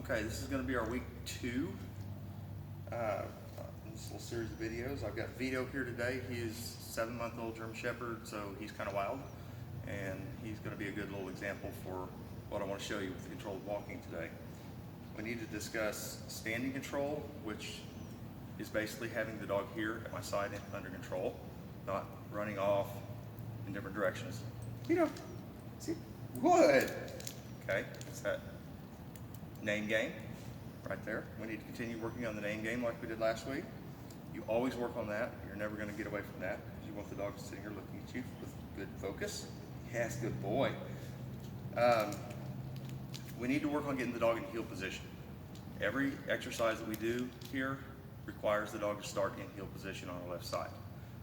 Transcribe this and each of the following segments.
Okay, this is going to be our week 2 in this little series of videos. I've got Vito here today. He is 7-month-old German Shepherd, so he's kind of wild, and he's going to be a good little example for what I want to show you with controlled walking today. We need to discuss standing control, which is basically having the dog here at my side and under control, not running off in different directions. Vito, see, good. Okay, it's that name game right there. We need to continue working on the name game like we did last week. You always work on that. You're never going to get away from that because you want the dog sitting here looking at you with good focus. Yes, good boy. We need to work on getting the dog in heel position. Every exercise that we do here requires the dog to start in heel position on the left side.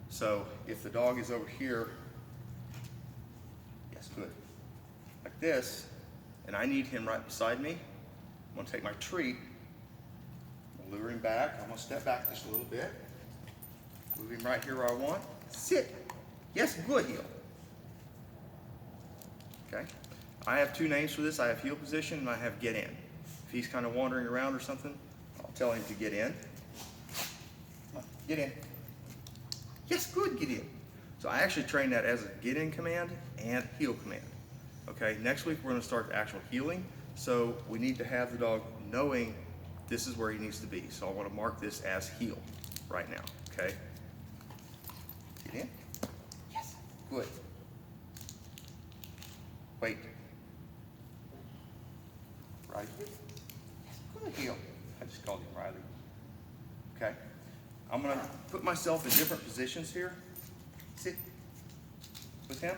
So if the dog is over here, yes, good, like this, and I need him right beside me, I'm going to take my treat, I'm lure him back, I'm going to step back just a little bit, move him right here where I want, sit, yes, good, heel. Okay, I have 2 names for this. I have heel position and I have get in. If he's kind of wandering around or something, I'll tell him to get in. Get in. Yes, good, get in. So I actually train that as a get in command and heel command. Okay, next week we're going to start the actual heeling. So we need to have the dog knowing this is where he needs to be. So I want to mark this as heel right now, okay? Get in. Yes, good. Wait. Right here. Yes, good, heel. I just called him Riley. Okay. I'm going to put myself in different positions here. Sit with him.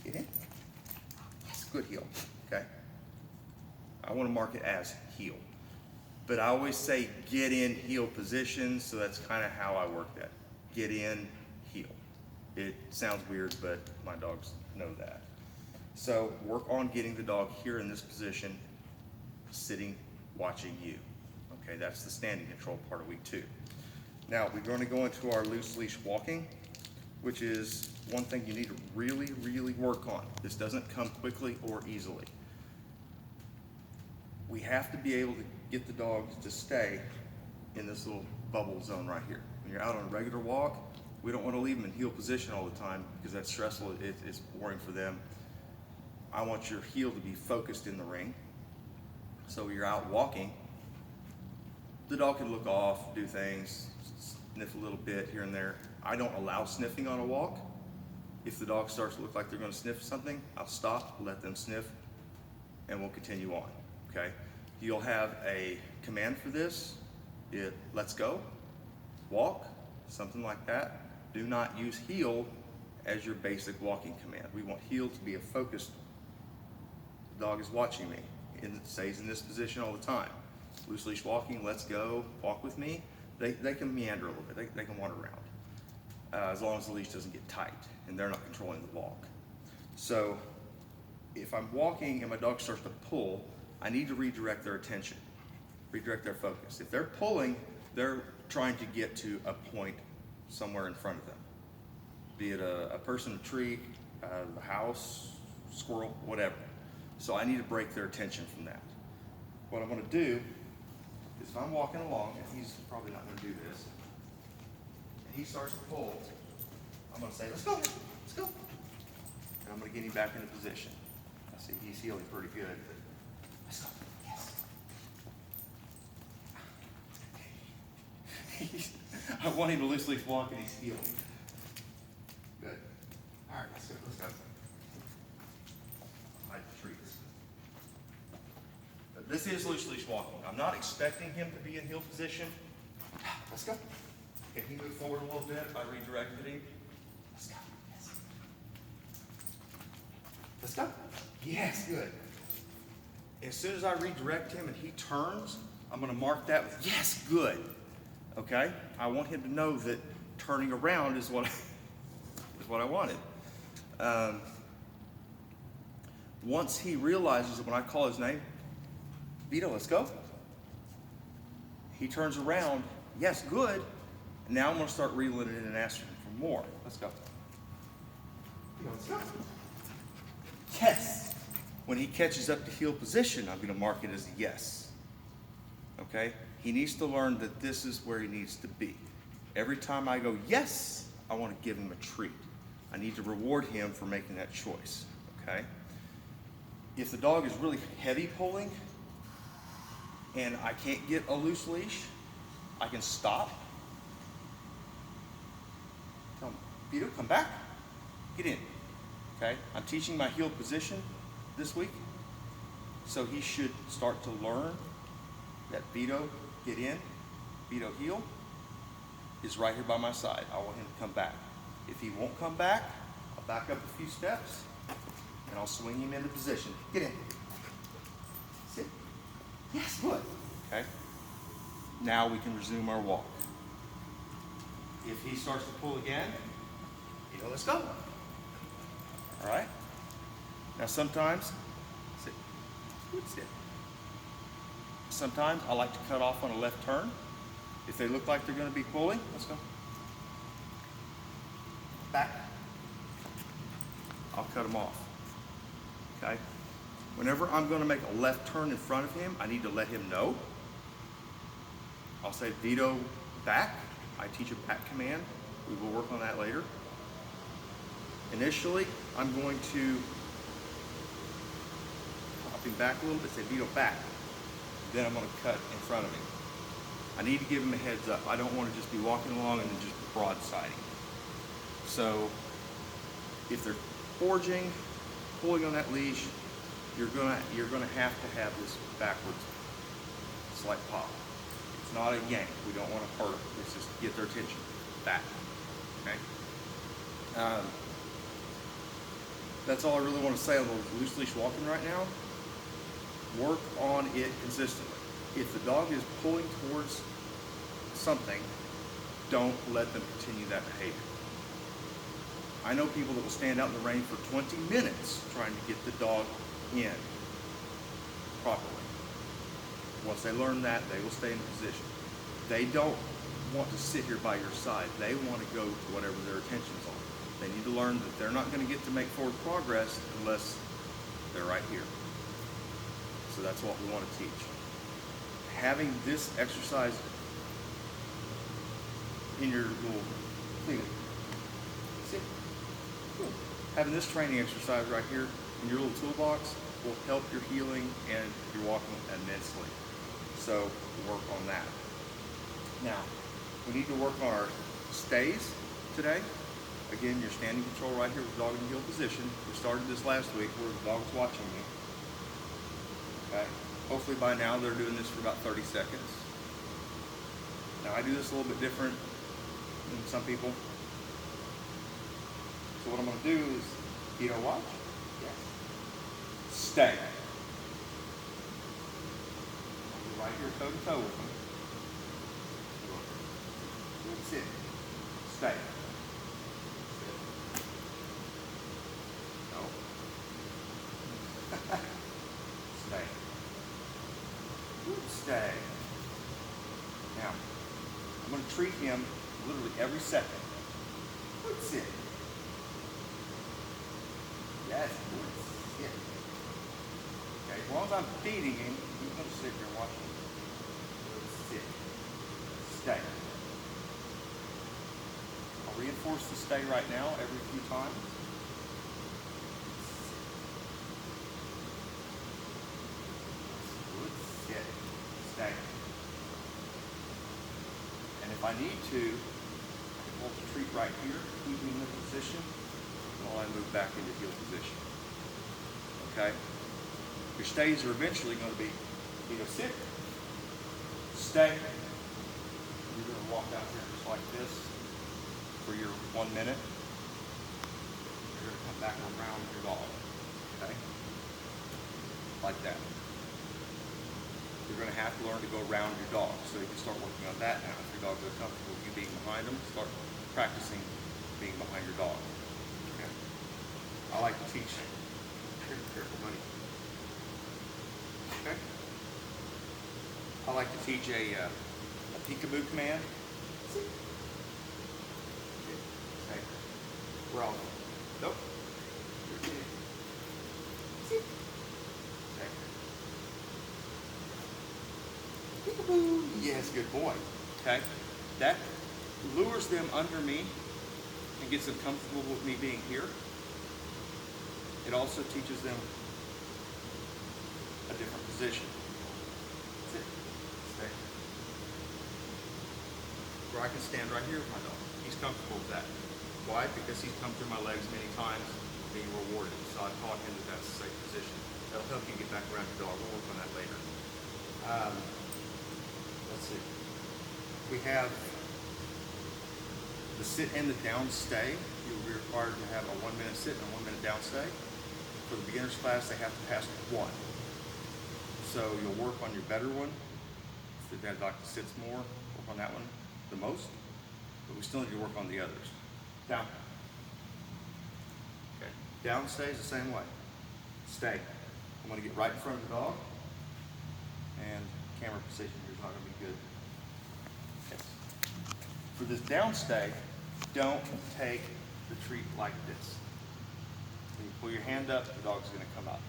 Get in. Yes, good, heel. Okay. I want to mark it as heel. But I always say get in heel position, so that's kind of how I work that. Get in, heel. It sounds weird, but my dogs know that. So work on getting the dog here in this position, sitting, watching you. Okay, that's the standing control part of week 2. Now we're going to go into our loose leash walking, which is one thing you need to really, really work on. This doesn't come quickly or easily. We have to be able to get the dog to stay in this little bubble zone right here. When you're out on a regular walk, we don't want to leave them in heel position all the time because that's stressful. It's boring for them. I want your heel to be focused in the ring. So when you're out walking, the dog can look off, do things, sniff a little bit here and there. I don't allow sniffing on a walk. If the dog starts to look like they're going to sniff something, I'll stop, let them sniff, and we'll continue on, okay? You'll have a command for this. Let's go, walk, something like that. Do not use heel as your basic walking command. We want heel to be a focused, the dog is watching me, and it stays in this position all the time. Loose leash walking, let's go, walk with me. They can meander a little bit, they can wander around, as long as the leash doesn't get tight and they're not controlling the walk. So if I'm walking and my dog starts to pull, I need to redirect their attention, redirect their focus. If they're pulling, they're trying to get to a point somewhere in front of them, be it a person, a tree, a house, squirrel, whatever. So I need to break their attention from that. What I'm going to do is if I'm walking along, and he's probably not going to do this, and he starts to pull, I'm going to say, let's go, let's go. And I'm going to get him back into position. I see he's heeling pretty good, but let's go, yes. I want him to loose leash walk and he's heeling. Good. All right, let's go, let's go. I like the treats. This is loose leash walking. I'm not expecting him to be in heel position. Let's go. Can he move forward a little bit if I redirected him? Let's go. Yes. Let's go. Yes, good. As soon as I redirect him and he turns, I'm going to mark that with yes, good. Okay? I want him to know that turning around is what I wanted. Once he realizes that when I call his name, Vito, let's go. He turns around, yes, good. Now I'm going to start reeling it in and asking for more. Let's go. Vito, let's go. Yes. When he catches up to heel position, I'm going to mark it as a yes. Okay? He needs to learn that this is where he needs to be. Every time I go yes, I want to give him a treat. I need to reward him for making that choice. Okay? If the dog is really heavy pulling and I can't get a loose leash, I can stop. Tell him, Vito, come back. Get in. Okay? I'm teaching my heel position this week, so he should start to learn that Vito, get in, Vito heel is right here by my side. I want him to come back. If he won't come back, I'll back up a few steps and I'll swing him into position. Get in. Sit. Yes, good. Okay? Now we can resume our walk. If he starts to pull again, let's go. All right? Now sometimes, sit. Sit. Sometimes I like to cut off on a left turn. If they look like they're going to be pulling, let's go. Back. I'll cut them off. Okay? Whenever I'm going to make a left turn in front of him, I need to let him know. I'll say, Vito, back. I teach a back command. We will work on that later. Initially, I'm going to pop him back a little bit, say, Vito, back. Then I'm going to cut in front of him. I need to give him a heads up. I don't want to just be walking along and then just broadsiding. So if they're forging, pulling on that leash, you're gonna have to have this backwards slight pop. It's not a yank. We don't want to hurt them. It's just to get their attention. Back. Okay. That's all I really want to say on the loose leash walking right now. Work on it consistently. If the dog is pulling towards something, don't let them continue that behavior. I know people that will stand out in the rain for 20 minutes trying to get the dog in properly. Once they learn that, they will stay in position. They don't want to sit here by your side. They want to go to whatever their attention's on. They need to learn that they're not going to get to make forward progress unless they're right here. So that's what we want to teach. Having this exercise in your little thing, see? Having this training exercise right here in your little toolbox will help your healing and your walking immensely. So work on that. Now, we need to work on our stays today. Again, your standing control right here with dog in the heel position. We started this last week where the dog was watching me. Okay. Hopefully by now they're doing this for about 30 seconds. Now I do this a little bit different than some people. So what I'm going to do is, watch. Yes. Stay. I'll be right here toe to toe with them. Sit. Stay. No. Stay. Stay. Now, I'm going to treat him literally every second. Good sit. Yes, good sit. Okay, as long as I'm feeding him, he's going to sit here watching. Good sit. Stay. I'll reinforce the stay right now every few times. Good sit. Stay. And if I need to, I can hold the treat right here, keep him in the position while I move back into heel position. Okay? Your stays are eventually going to be, sit, stay. You're going to walk out here just like this for your 1 minute. You're going to come back around your dog. Okay? Like that. You're going to have to learn to go around your dog, so you can start working on that now. If your dog is comfortable with you being behind them, start practicing being behind your dog. Okay. I like to teach. Careful, buddy. Okay. I like to teach a peekaboo command. Okay. We're all. Nope. Yes, good boy. Okay, that lures them under me and gets them comfortable with me being here. It also teaches them a different position. Sit. Stay. Where I can stand right here with my dog. He's comfortable with that. Why? Because he's come through my legs many times, being rewarded. So I taught him that that's a safe position. That'll help you get back around your dog. We'll work on that later. Let's see. We have the sit and the down stay. You'll be required to have a 1 minute sit and a 1 minute down stay. For the beginners class, they have to pass one. So you'll work on your better one. If the dad doctor sits more, work on that one the most. But we still need to work on the others. Down. Okay. Down stays the same way. Stay. I'm going to get right in front of the dog. And camera position here is not going to be good. Okay. For this down stay, don't take the treat like this. When you pull your hand up, the dog's going to come up.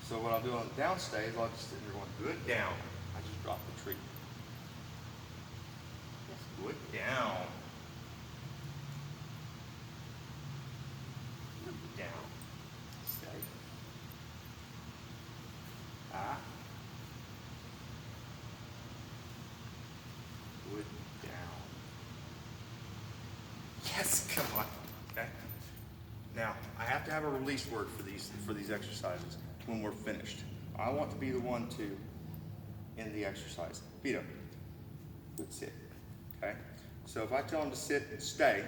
So what I'll do on the down stay is I'll just sit there going good down. I just drop the treat. Yes, good down. Good down. Stay. Ah. Good down. Yes, come on. Okay. Now I have to have a release word for these exercises when we're finished. I want to be the one to end the exercise. Vito, good sit. Okay. So if I tell him to sit and stay,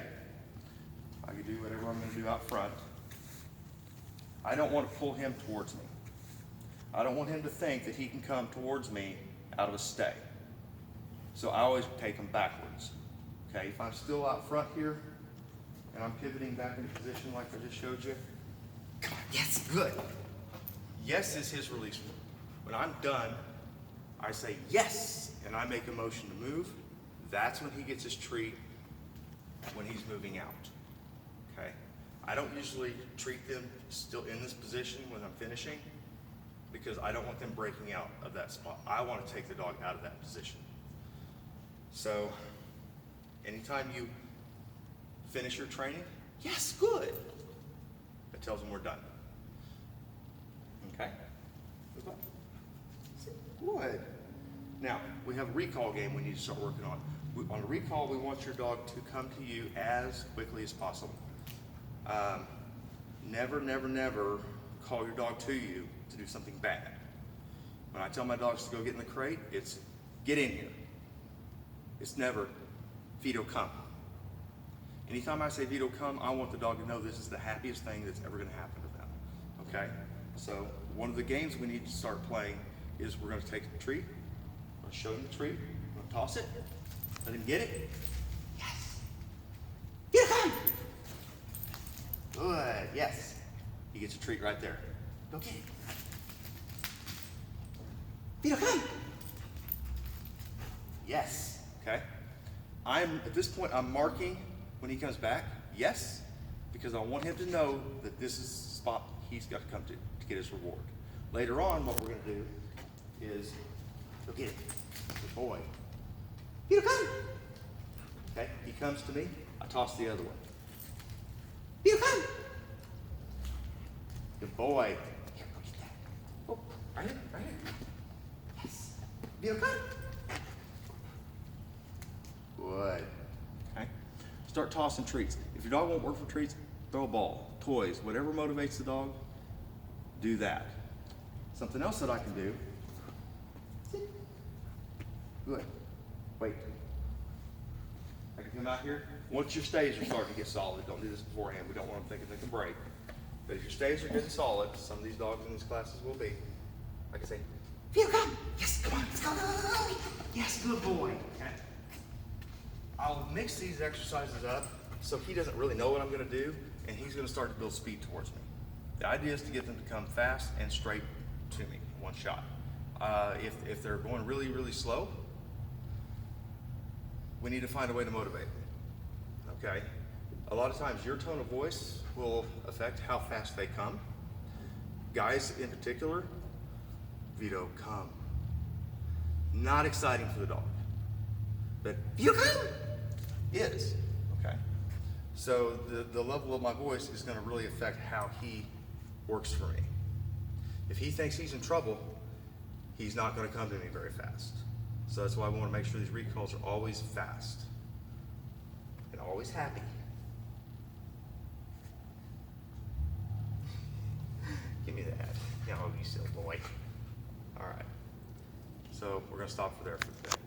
I can do whatever I'm going to do out front. I don't want to pull him towards me. I don't want him to think that he can come towards me out of a stay. So I always take him backwards. Okay, if I'm still out front here and I'm pivoting back into position like I just showed you, come on, yes, good. Yes is his release word. When I'm done, I say yes, and I make a motion to move. That's when he gets his treat, when he's moving out. Okay? I don't usually treat them still in this position when I'm finishing because I don't want them breaking out of that spot. I want to take the dog out of that position. So, anytime you finish your training, yes, good. That tells them we're done. Okay? Good. Now, we have a recall game we need to start working on. On a recall, we want your dog to come to you as quickly as possible. Never, never, never call your dog to you to do something bad. When I tell my dogs to go get in the crate, it's get in here. It's never Vito, come. Anytime I say Vito, come, I want the dog to know this is the happiest thing that's ever going to happen to them. Okay? So one of the games we need to start playing is we're going to take the treat. I'm going to show him the treat. I'm going to toss it. Let him get it. Yes. Vito, come. Good. Yes. He gets a treat right there. Go get it. Vito, come. Yes. Okay. At this point, I'm marking when he comes back, yes, because I want him to know that this is the spot he's got to come to get his reward. Later on, what we're going to do is go get it. Good boy. Vito, come. Okay. He comes to me. I toss the other one. Vito, come. Good boy. Here, go get that. Oh, right here, right here. Yes. Vito, come. Good. Okay. Start tossing treats. If your dog won't work for treats, throw a ball, toys, whatever motivates the dog, do that. Something else that I can do. Sit. Good. Wait. I can come out here. Once your stays are starting to get solid, don't do this beforehand. We don't want them thinking they can break. But if your stays are getting solid, some of these dogs in these classes will be, I can say, Vito, come. Yes, come on. Let's go, go, go, go. Yes, good boy. Okay. I'll mix these exercises up so he doesn't really know what I'm going to do, and he's going to start to build speed towards me. The idea is to get them to come fast and straight to me, one shot. If they're going really, really slow, we need to find a way to motivate them. Okay? A lot of times your tone of voice will affect how fast they come. Guys in particular, Vito, come. Not exciting for the dog. But you come is, okay? So the level of my voice is gonna really affect how he works for me. If he thinks he's in trouble, he's not gonna come to me very fast. So that's why I wanna make sure these recalls are always fast and always happy. Give me that. Oh, you silly boy. All right. So we're gonna stop for there for today.